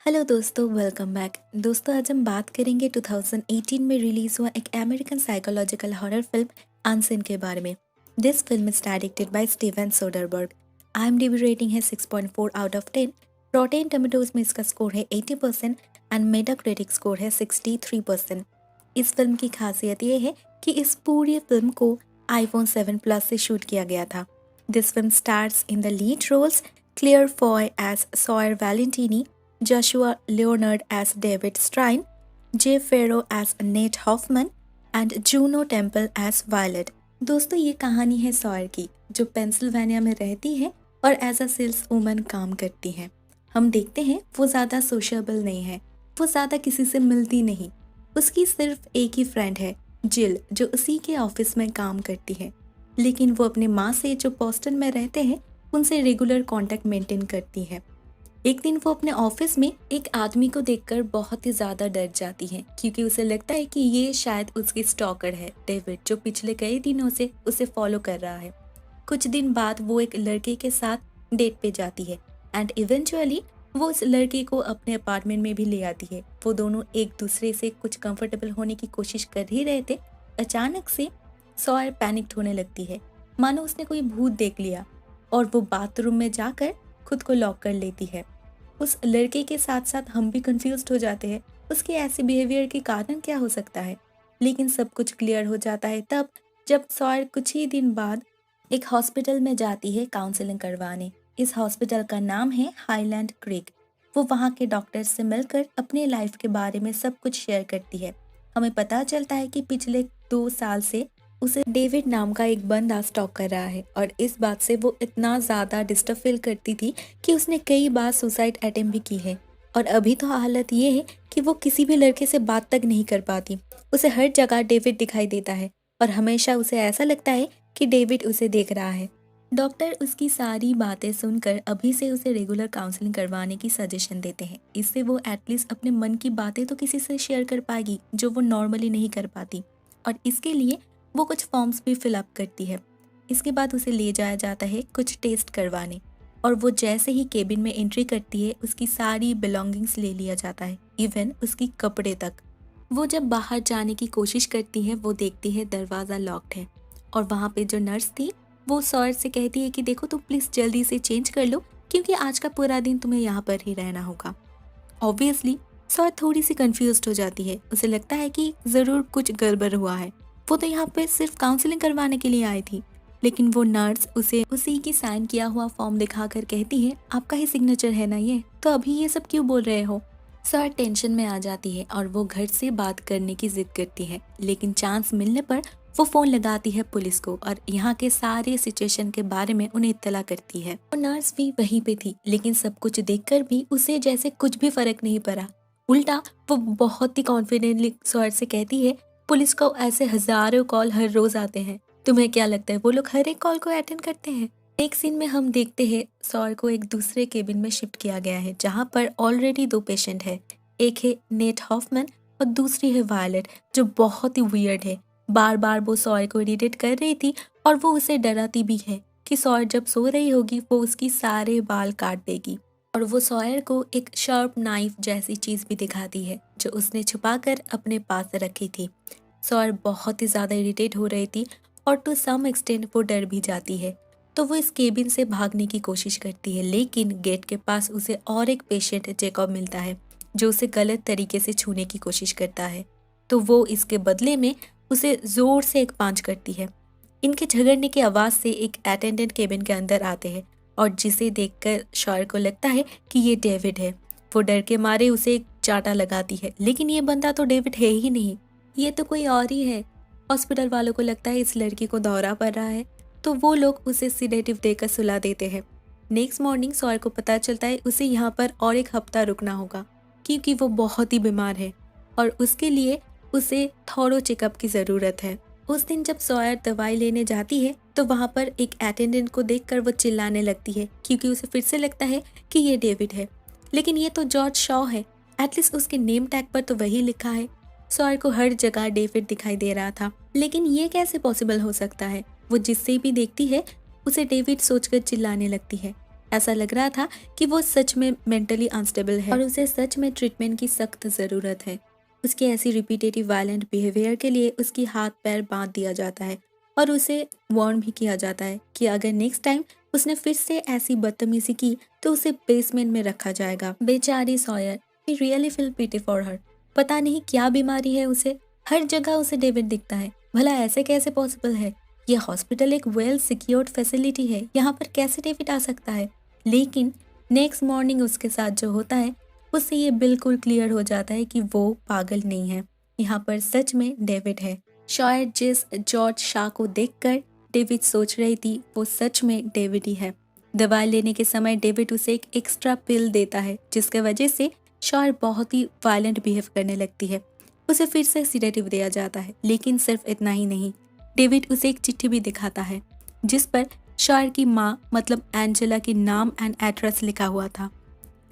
Hello दोस्तों, welcome back. दोस्तों, आज हम बात करेंगे 2018 में रिलीज हुआ एक American psychological horror film unseen के बारे में। This film is directed by Steven Soderbergh. IMDb rating है 6.4 आउट ऑफ 10। रॉटेन टोमेटोज में इसका स्कोर है 80% एंड मेटाक्रिटिक स्कोर है 63%। इस फिल्म की खासियत ये है कि इस पूरी फिल्म को iPhone 7 Plus से शूट किया गया था। This film stars in the lead roles Claire Foy as Sawyer Valentini, Joshua Leonard as David Strine, Jay Farrow as Nate Hoffman and Juno Temple as Violet। दोस्तों, ये कहानी है Sawyer की, जो पेंसिल्वेनिया में रहती है और एज अ सेल्स वूमन काम करती है। हम देखते हैं वो ज़्यादा सोशेबल नहीं है, वो ज़्यादा किसी से मिलती नहीं। उसकी सिर्फ एक ही फ्रेंड है, जिल, जो उसी के ऑफिस में काम करती है। लेकिन वो अपने माँ से, जो बोस्टन में रहते हैं, उनसे रेगुलर कांटेक्ट मेंटेन करती है। एक दिन वो अपने ऑफिस में एक आदमी को देखकर बहुत ही ज्यादा डर जाती है, क्योंकि उसे लगता है कि ये शायद उसकी स्टॉकर है, डेविड, जो पिछले कई दिनों से उसे फॉलो कर रहा है। कुछ दिन बाद वो एक लड़के के साथ डेट पे जाती है एंड इवेंचुअली वो उस लड़के को अपने अपार्टमेंट में भी ले आती है। वो दोनों एक दूसरे से कुछ कंफर्टेबल होने की कोशिश कर ही रहे थे। अचानक से सॉयर पैनिक्ड होने लगती है, मानो उसने कोई भूत देख लिया, और वो बाथरूम में जाकर खुद को लॉक कर लेती है। उस लड़के के साथ साथ हम भी कंफ्यूज्ड हो जाते हैं, उसके ऐसे बिहेवियर के कारण क्या हो सकता है। लेकिन सब कुछ क्लियर हो जाता है तब जब सॉयर कुछ ही दिन बाद एक हॉस्पिटल में जाती है काउंसलिंग करवाने। इस हॉस्पिटल का नाम है हाईलैंड क्रीक। वो वहाँ के डॉक्टर से मिलकर अपने लाइफ के बारे में सब कुछ शेयर करती है। हमें पता चलता है कि पिछले 2 साल से उसे डेविड नाम का एक बंदा स्टॉक कर रहा है, और इस बात से वो इतना ज़्यादा डिस्टर्ब फील करती थी कि उसने कई बार सुसाइड अटेम्प्ट भी की है। और अभी तो हालत ये है कि वो किसी भी लड़के से बात तक नहीं कर पाती। उसे हर जगह डेविड दिखाई देता है और हमेशा उसे ऐसा लगता है कि डेविड उसे देख रहा है। डॉक्टर उसकी सारी बातें सुनकर अभी से उसे रेगुलर काउंसलिंग करवाने की सजेशन देते हैं। इससे वो एटलीस्ट अपने मन की बातें तो किसी से शेयर कर पाएगी, जो वो नॉर्मली नहीं कर पाती। और इसके लिए वो कुछ फॉर्म्स भी फिलअप करती है। इसके बाद उसे ले जाया जाता है कुछ टेस्ट करवाने, और वो जैसे ही केबिन में एंट्री करती है उसकी सारी बिलोंगिंग्स ले लिया जाता है, इवन उसकी कपड़े तक। वो जब बाहर जाने की कोशिश करती है वो देखती है दरवाज़ा लॉक्ड है, और वहाँ पे जो नर्स थी वो सॉयर से कहती है कि देखो तुम प्लीज़ जल्दी से चेंज कर लो, क्योंकि आज का पूरा दिन तुम्हें यहाँ पर ही रहना होगा। ऑब्वियसली सॉयर थोड़ी सी कंफ्यूज हो जाती है। उसे लगता है कि ज़रूर कुछ गड़बड़ हुआ है, वो तो यहाँ पे सिर्फ काउंसलिंग करवाने के लिए आई थी। लेकिन वो नर्स उसे उसी की साइन किया हुआ फॉर्म दिखाकर कहती है, आपका ही सिग्नेचर है ना ये, तो अभी ये सब क्यों बोल रहे हो। सर टेंशन में आ जाती है और वो घर से बात करने की जिद करती है, लेकिन चांस मिलने पर वो फोन लगाती है पुलिस को और यहाँ के सारे सिचुएशन के बारे में उन्हें इत्तला करती है। वो नर्स भी वहीं पे थी, लेकिन सब कुछ देखकर भी उसे जैसे कुछ भी फर्क नहीं पड़ा। उल्टा वो बहुत ही कॉन्फिडेंटली सर से कहती है, पुलिस को ऐसे हजारों कॉल हर रोज आते हैं, तुम्हें क्या लगता है वो लोग हर एक कॉल को अटेंड करते हैं। एक सीन में हम देखते हैं सॉर को एक दूसरे केबिन में शिफ्ट किया गया है, जहां पर ऑलरेडी 2 पेशेंट है। एक है नेट हॉफमैन और दूसरी है वायलेट, जो बहुत ही वियर्ड है। बार बार वो सॉर को इरिटेट कर रही थी और वो उसे डराती भी है कि सॉर जब सो रही होगी वो उसकी सारे बाल काट देगी। और वो सॉयर को एक शार्प नाइफ जैसी चीज भी दिखाती है, जो उसने छुपाकर अपने पास रखी थी। सॉयर बहुत ही ज्यादा इरिटेट हो रही थी और टू सम एक्सटेंट वो डर भी जाती है। तो वो इस केबिन से भागने की कोशिश करती है, लेकिन गेट के पास उसे और एक पेशेंट जैकब मिलता है, जो उसे गलत तरीके से छूने की कोशिश करता है। तो वो इसके बदले में उसे जोर से एक पांच करती है। इनके झगड़ने की आवाज से एक अटेंडेंट केबिन के अंदर आते हैं, और जिसे देखकर शॉयर को लगता है कि ये डेविड है। वो डर के मारे उसे एक चाटा लगाती है, लेकिन ये बंदा तो डेविड है ही नहीं, ये तो कोई और ही है। हॉस्पिटल वालों को लगता है इस लड़की को दौरा पड़ रहा है, तो वो लोग उसे सिडेटिव देकर सुला देते हैं। नेक्स्ट मॉर्निंग सॉयर को पता चलता है उसे यहाँ पर और एक हफ्ता रुकना होगा, क्योंकि वो बहुत ही बीमार है और उसके लिए उसे थॉरो चेकअप की ज़रूरत है। उस दिन जब सॉयर दवाई लेने जाती है तो वहाँ पर एक अटेंडेंट को देखकर वो चिल्लाने लगती है, क्योंकि उसे फिर से लगता है कि ये डेविड है। लेकिन ये तो जॉर्ज शॉ है, एटलीस्ट उसके नेम टैग पर तो वही लिखा है। सॉयर को हर जगह डेविड दिखाई दे रहा था, लेकिन ये कैसे पॉसिबल हो सकता है। वो जिससे भी देखती है उसे डेविड सोचकर चिल्लाने लगती है। ऐसा लग रहा था कि वो सच में मेंटली अनस्टेबल है और उसे सच में ट्रीटमेंट की सख्त ज़रूरत है। उसकी ऐसी रिपीटेटिव वायलेंट बिहेवियर के लिए उसकी हाथ पैर बांध दिया जाता है और उसे वार्न भी किया जाता है कि अगर नेक्स्ट टाइम उसने फिर से ऐसी बदतमीजी की तो उसे बेसमेंट में रखा जाएगा। बेचारी Sawyer, we really feel pity for her. पता नहीं क्या बीमारी है उसे, हर जगह उसे डेविड दिखता है। भला ऐसे कैसे पॉसिबल है? ये हॉस्पिटल एक वेल सिक्योर्ड फैसिलिटी है, यहाँ पर कैसे डेविड आ सकता है? लेकिन नेक्स्ट मॉर्निंग उसके साथ जो होता है उससे ये बिल्कुल क्लियर हो जाता है कि वो पागल नहीं है, यहाँ पर सच में डेविड है। शायद जिस जॉर्ज शाह को देखकर डेविड सोच रही थी वो सच में डेविड ही है। दवाई लेने के समय डेविड उसे एक एक्स्ट्रा पिल देता है जिसके वजह से शायर बहुत ही वायलेंट बिहेव करने लगती है। उसे फिर से सिडेटिव दिया जाता है, लेकिन सिर्फ इतना ही नहीं, डेविड उसे एक चिट्ठी भी दिखाता है जिस पर शायर की माँ मतलब एंजेला की नाम एंड एड्रेस लिखा हुआ था।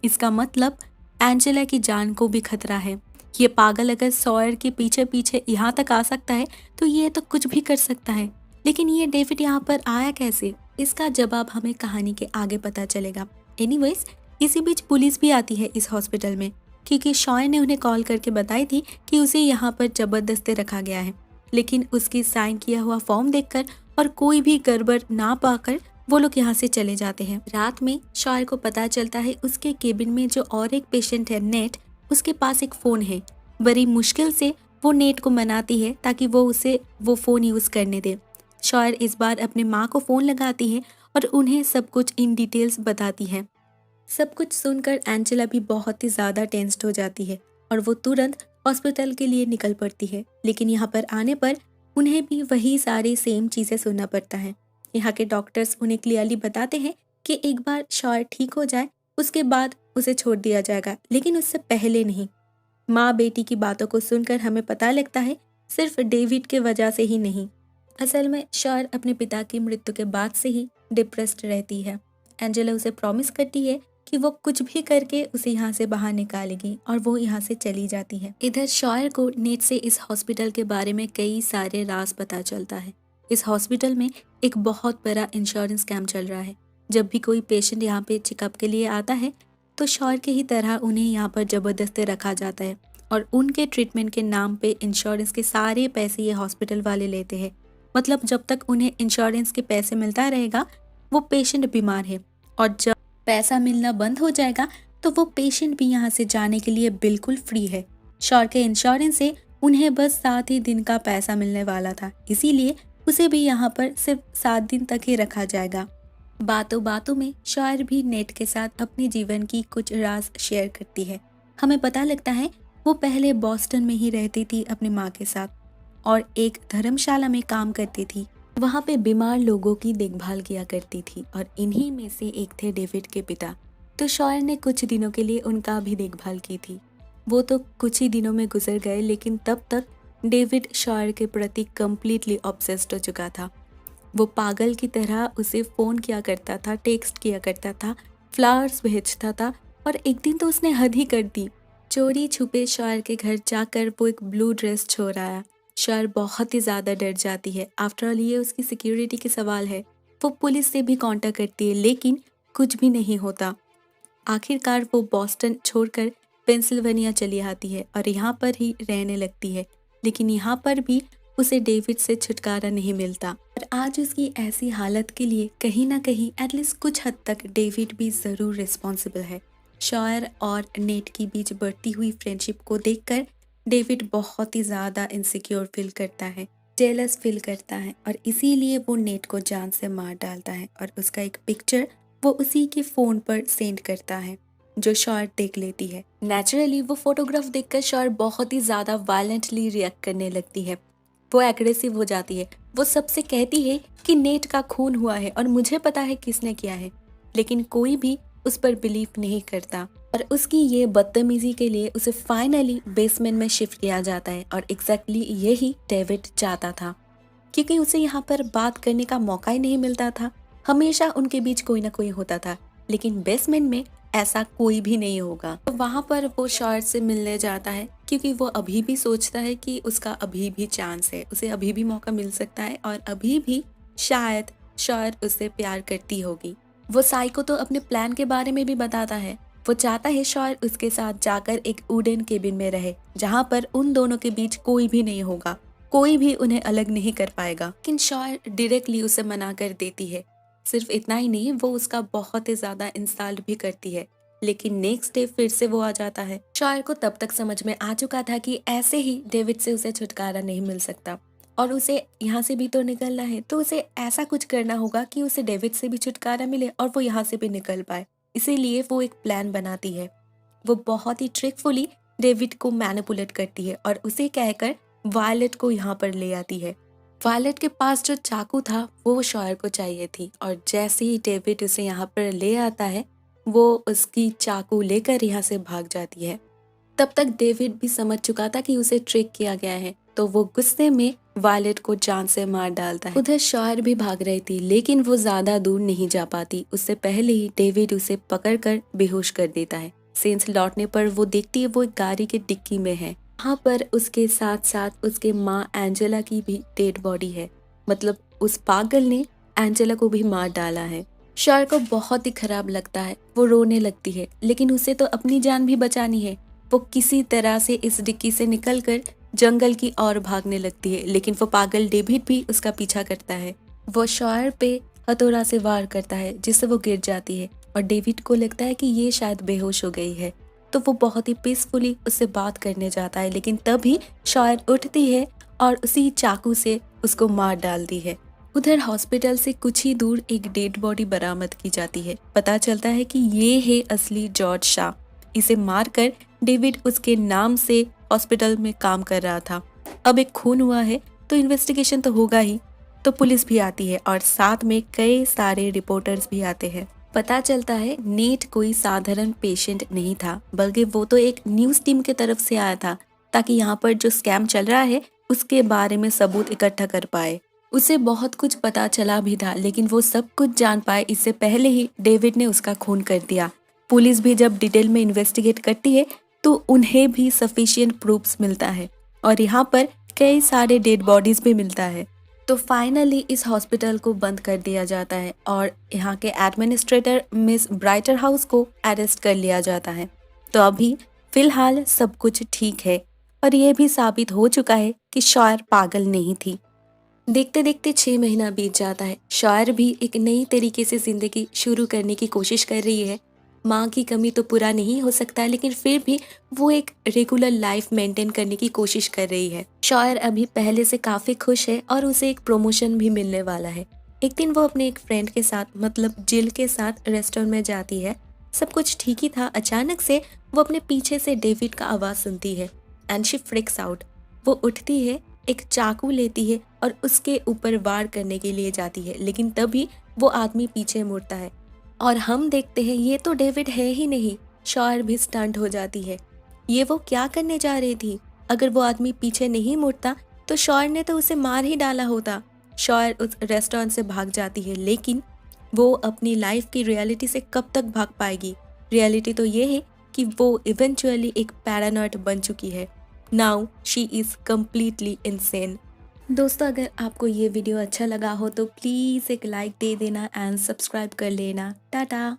इसका मतलब एंजेला की जान को भी खतरा है। ये पागल अगर सॉयर के पीछे पीछे यहाँ तक आ सकता है तो ये तो कुछ भी कर सकता है, लेकिन ये डेविड यहाँ पर आया कैसे? इसका जवाब हमें कहानी के आगे पता चलेगा। एनीवेज, इसी बीच पुलिस भी आती है इस हॉस्पिटल में क्योंकि शॉय ने उन्हें कॉल करके बताई थी कि उसे यहाँ पर जबरदस्ती रखा गया है, लेकिन उसकी साइन किया हुआ फॉर्म देखकर और कोई भी गड़बड़ ना पाकर वो लोग यहाँ से चले जाते हैं। रात में शॉय को पता चलता है उसके केबिन में जो और एक पेशेंट है नेट, उसके पास एक फ़ोन है। बड़ी मुश्किल से वो नेट को मनाती है ताकि वो उसे वो फ़ोन यूज़ करने दे। शॉयर इस बार अपने माँ को फ़ोन लगाती है और उन्हें सब कुछ इन डिटेल्स बताती है। सब कुछ सुनकर एंजेला भी बहुत ही ज़्यादा टेंस्ड हो जाती है और वो तुरंत हॉस्पिटल के लिए निकल पड़ती है, लेकिन यहाँ पर आने पर उन्हें भी वही सारी सेम चीज़ें सुनना पड़ता है। यहाँ के डॉक्टर्स उन्हें क्लियरली बताते हैं कि एक बार शॉयर ठीक हो जाए उसके बाद उसे छोड़ दिया जाएगा, लेकिन उससे पहले नहीं। माँ बेटी की बातों को सुनकर हमें पता लगता है सिर्फ डेविड के वजह से ही नहीं, असल में शॉयर अपने पिता की मृत्यु के बाद से ही डिप्रेस्ड रहती है। एंजेला उसे प्रॉमिस करती है कि वो कुछ भी करके उसे यहाँ से बाहर निकालेगी और वो यहाँ से चली जाती है। इधर शॉयर को नेट से इस हॉस्पिटल के बारे में कई सारे राज पता चलता है। इस हॉस्पिटल में एक बहुत बड़ा इंश्योरेंस स्कैम चल रहा है। जब भी कोई पेशेंट यहाँ पे चेकअप के लिए आता है तो शॉयर के ही तरह उन्हें यहाँ पर ज़बरदस्ती रखा जाता है और उनके ट्रीटमेंट के नाम पे इंश्योरेंस के सारे पैसे ये हॉस्पिटल वाले लेते हैं। मतलब जब तक उन्हें इंश्योरेंस के पैसे मिलता रहेगा वो पेशेंट बीमार है, और जब पैसा मिलना बंद हो जाएगा तो वो पेशेंट भी यहाँ से जाने के लिए बिल्कुल फ्री है। शॉयर के इंश्योरेंस से उन्हें बस 7 ही दिन का पैसा मिलने वाला था, इसीलिए उसे भी यहाँ पर सिर्फ 7 दिन तक ही रखा जाएगा। बातों बातों में शॉयर भी नेट के साथ अपने जीवन की कुछ राज शेयर करती है। हमें पता लगता है वो पहले बॉस्टन में ही रहती थी अपनी माँ के साथ और एक धर्मशाला में काम करती थी। वहाँ पे बीमार लोगों की देखभाल किया करती थी और इन्हीं में से एक थे डेविड के पिता। तो शॉयर ने कुछ दिनों के लिए उनका भी देखभाल की थी। वो तो कुछ ही दिनों में गुजर गए, लेकिन तब तक डेविड शॉयर के प्रति कम्प्लीटली ऑब्सेस्ड हो चुका था। वो पागल की तरह उसे फ़ोन किया करता था, टेक्स्ट किया करता था, फ्लावर्स भेजता था और एक दिन तो उसने हद ही कर दी। चोरी छुपे शॉयर के घर जाकर वो एक ब्लू ड्रेस छोड़ आया। शॉयर बहुत ही ज़्यादा डर जाती है। आफ्टर ऑल ये उसकी सिक्योरिटी के सवाल है। वो पुलिस से भी कांटेक्ट करती है, लेकिन कुछ भी नहीं होता। आखिरकार वो बॉस्टन छोड़कर पेंसिल्वेनिया चली आती है और यहाँ पर ही रहने लगती है, लेकिन यहाँ पर भी उसे डेविड से छुटकारा नहीं मिलता। और आज उसकी ऐसी हालत के लिए कहीं ना कहीं एटलीस्ट कुछ हद तक डेविड भी ज़रूर रिस्पॉन्सिबल है। शॉयर और नेट के बीच बढ़ती हुई फ्रेंडशिप को देखकर डेविड बहुत ही ज़्यादा इनसिक्योर फील करता है, जेलस फील करता है और इसीलिए वो नेट को जान से मार डालता है और उसका एक पिक्चर वो उसी के फ़ोन पर सेंड करता है जो शॉयर देख लेती है। नेचुरली वो फोटोग्राफ देखकर शॉयर बहुत ही ज़्यादा वायलेंटली रिएक्ट करने लगती है। वो एग्रेसिव हो जाती है। वो सबसे कहती है कि नेट का खून हुआ है और मुझे पता है किसने किया है, लेकिन कोई भी उस पर बिलीव नहीं करता और उसकी ये बदतमीजी के लिए उसे फाइनली बेसमेंट में शिफ्ट किया जाता है। और एग्जैक्टली यही डेविड चाहता था, क्योंकि उसे यहाँ पर बात करने का मौका ही नहीं मिलता था। हमेशा उनके बीच कोई ना कोई होता था, लेकिन बेसमेंट में ऐसा कोई भी नहीं होगा। तो वहाँ पर वो शॉयर से मिलने जाता है क्योंकि वो अभी भी सोचता है कि उसका अभी भी चांस है, उसे अभी भी मौका मिल सकता है और अभी भी शायद शॉयर उससे प्यार करती होगी। वो साइको तो अपने प्लान के बारे में भी बताता है। वो चाहता है शॉयर उसके साथ जाकर एक वुडन केबिन में रहे, जहाँ पर उन दोनों के बीच कोई भी नहीं होगा, कोई भी उन्हें अलग नहीं कर पाएगा। लेकिन शॉयर डायरेक्टली उसे मना कर देती है। सिर्फ इतना ही नहीं, वो उसका बहुत ही ज्यादा इंसल्ट भी करती है। लेकिन नेक्स्ट डे फिर से वो आ जाता है। शॉयर को तब तक समझ में आ चुका था कि ऐसे ही डेविड से उसे छुटकारा नहीं मिल सकता और उसे यहाँ से भी तो निकलना है, तो उसे ऐसा कुछ करना होगा कि उसे डेविड से भी छुटकारा मिले और वो यहाँ से भी निकल पाए। इसीलिए वो एक प्लान बनाती है। वो बहुत ही ट्रिकफुली डेविड को मैनिपुलेट करती है और उसे कहकर वायलेट को यहाँ पर ले आती है। वायलेट के पास जो चाकू था वो शॉयर को चाहिए थी और जैसे ही डेविड उसे यहाँ पर ले आता है, वो उसकी चाकू लेकर यहाँ से भाग जाती है। तब तक डेविड भी समझ चुका था कि उसे ट्रिक किया गया है, तो वो गुस्से में वायलेट को जान से मार डालता है। उधर शॉयर भी भाग रही थी, लेकिन वो ज्यादा दूर नहीं जा पाती। उससे पहले ही डेविड उसे पकड़कर बेहोश कर देता है। सेंस लौटने पर वो देखती है वो एक गाड़ी के डिक्की में है। वहाँ पर उसके साथ साथ उसके माँ एंजेला की भी डेड बॉडी है। मतलब उस पागल ने एंजेला को भी मार डाला है। शॉयर को बहुत ही खराब लगता है। वो रोने लगती है, लेकिन उसे तो अपनी जान भी बचानी है। वो किसी तरह से इस डिक्की से निकलकर जंगल की ओर भागने लगती है, लेकिन वो पागल डेविड भी उसका पीछा करता है। वो शॉयर पे हथौड़ा से वार करता है, जिससे वो गिर जाती है और डेविड को लगता है कि ये शायद बेहोश हो गई है। तो वो बहुत ही पीसफुली उससे बात करने जाता है, लेकिन तभी शॉयर उठती है और उसी चाकू से उसको मार डालती है। उधर हॉस्पिटल से कुछ ही दूर एक डेड बॉडी बरामद की जाती है। पता चलता है कि ये है असली जॉर्ज शाह। इसे मारकर डेविड उसके नाम से हॉस्पिटल में काम कर रहा था। अब एक खून हुआ है तो इन्वेस्टिगेशन तो होगा ही, तो पुलिस भी आती है और साथ में कई सारे रिपोर्टर्स भी आते हैं। पता चलता है नेट कोई साधारण पेशेंट नहीं था, बल्कि वो तो एक न्यूज टीम की तरफ से आया था, ताकि यहाँ पर जो स्कैम चल रहा है उसके बारे में सबूत इकट्ठा कर पाए। उसे बहुत कुछ पता चला भी था, लेकिन वो सब कुछ जान पाए इससे पहले ही डेविड ने उसका खून कर दिया। पुलिस भी जब डिटेल में इन्वेस्टिगेट करती है तो उन्हें भी सफिशिएंट प्रूफ्स मिलता है और यहाँ पर कई सारे डेड बॉडीज भी मिलता है। तो फाइनली इस हॉस्पिटल को बंद कर दिया जाता है और यहाँ के एडमिनिस्ट्रेटर मिस ब्राइटर हाउस को अरेस्ट कर लिया जाता है। तो अभी फिलहाल सब कुछ ठीक है और ये भी साबित हो चुका है कि शॉयर पागल नहीं थी। देखते देखते 6 महीना बीत जाता है। शॉयर भी एक नई तरीके से जिंदगी शुरू करने की कोशिश कर रही है। माँ की कमी तो पूरा नहीं हो सकता, लेकिन फिर भी वो एक रेगुलर लाइफ मेंटेन करने की कोशिश कर रही है। शॉयर अभी पहले से काफी खुश है और उसे एक प्रमोशन भी मिलने वाला है। एक दिन वो अपने एक फ्रेंड के साथ, मतलब जिल के साथ रेस्टोरेंट में जाती है। सब कुछ ठीक ही था, अचानक से वो अपने पीछे से डेविड का आवाज सुनती है एंड शी फ्रिक्स आउट। वो उठती है, एक चाकू लेती है और उसके ऊपर वार करने के लिए जाती है, लेकिन तभी वो आदमी पीछे मुड़ता है और हम देखते हैं ये तो डेविड है ही नहीं। शॉयर भी स्टंट हो जाती है। ये वो क्या करने जा रही थी? अगर वो आदमी पीछे नहीं मुड़ता तो शॉयर ने तो उसे मार ही डाला होता। शॉयर उस रेस्टोरेंट से भाग जाती है, लेकिन वो अपनी लाइफ की रियलिटी से कब तक भाग पाएगी? रियलिटी तो ये है कि वो इवेंचुअली एक पैरानॉइड बन चुकी है। Now she is completely insane. दोस्तों, अगर आपको ये वीडियो अच्छा लगा हो तो प्लीज़ एक लाइक दे देना एंड सब्सक्राइब कर लेना। टाटा।